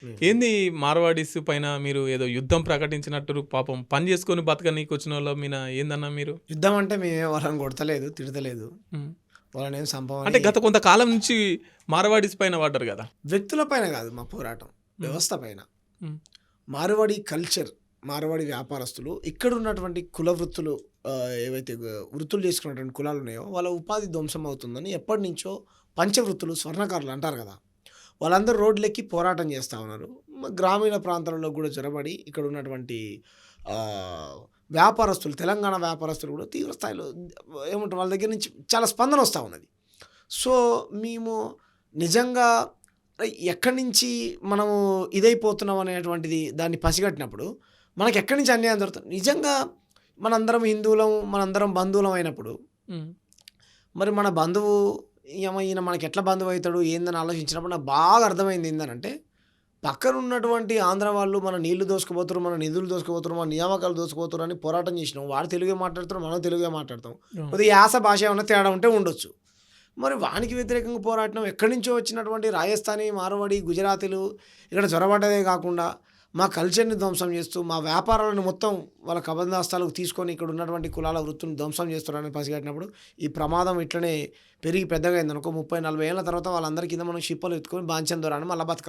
హ్మ్. ఏంది మార్వాడీస్ పైన మీరు ఏదో యుద్ధం ప్రకటించినట్టు పాపం పని చేసుకొని బతకనీకి వచ్చినోళ్ళ మీద ఏందన్నా మీరు? యుద్ధం అంటే మేమేం వాళ్ళని కొడతలేదు, తిడతలేదు. హ్మ్. వాళ్ళనేం అంటే సంపమని గత కొంతకాలం నుంచి మార్వాడీస్ పైన పడ్డారు గదా! వ్యక్తుల పైన కాదు మా పోరాటం. హ్మ్. వ్యవస్థ పైన. హ్మ్. మార్వాడి కల్చర్, మార్వాడి వ్యాపారస్తులు ఇక్కడున్నటువంటి కుల వృత్తులు ఏవైతే వృత్తులు చేసుకున్నటువంటి కులాలున్నాయో వాళ్ళ ఉపాధి ధ్వంసం అవుతుందని ఎప్పటినుంచో పంచవృత్తులు, స్వర్ణకారులు అంటారు గదా! వాళ్ళందరూ రోడ్లెక్కి పోరాటం చేస్తా ఉన్నారు. గ్రామీణ ప్రాంతాలలో గూడా చొరబడి ఇక్కడున్నటువంటి ఆహ్, వ్యాపారస్తులు, తెలంగాణ వ్యాపారస్తులు గూడా తీవ్ర స్థాయిలో ఏమంటారు వాళ్ళ దగ్గర నుంచి చాలా స్పందనొస్తా ఉన్నది. సో, మేము నిజంగా ఎక్కడి నుంచి మనము ఇదైపోతున్నాం అనేటువంటిది దాన్ని పసిగట్టినప్పుడు, మనకెక్కడి నుంచి అన్యాయం జరుగుతుంది. నిజంగా మనందరం హిందువులం, మనందరం బంధువులం అయినప్పుడు, హ్మ్. మరి మన బంధువు ఈయన మనకెట్లా బంధువయితాడు ఏందని ఆలోచించినప్పుడు నాకు బాగా అర్థమైంది ఏందనంటే, పక్కనున్నటువంటి ఆంధ్ర వాళ్ళు మన నీళ్లు దోసుకుపోతుర్రు, మన నిధులు దోసుకుపోతుర్రు, మన నియామకాలు దోసుకుపోతుర్రు అని పోరాటం చేసినాం. వాడు తెలుగే మాట్లాడుతున్నారు, మనం తెలుగే మాట్లాడతాం. అవును. కొద్దిగా యాస, భాష ఏమన్నా తేడా ఉంటే ఉండొచ్చు. మరి వానికి వ్యతిరేకంగా పోరాటం ఎక్కడి నుంచో వచ్చినటువంటి రాజస్థానీ, మార్వాడి, గుజరాతీలు ఇక్కడ చొరబడ్డదే కాకుండా మా కల్చర్‌ని ధ్వంసం చేస్తూ, మా వ్యాపారాలను మొత్తం వాళ్ళ కబందాస్తాలకు తీసుకొని ఇక్కడ ఉన్నటువంటి కులాల వృత్తులను ధ్వంసం చేస్తున్నారని పసిగట్టినప్పుడు, ఈ ప్రమాదం ఇట్లనే పెరిగి పెద్దగా అయిందనుకో 30, 40 ఏళ్ల తర్వాత వాళ్ళందరి కింద మనం షిప్పలు ఎత్తుకొని బాంచన్ దొర అని మళ్ళా బతకాలి.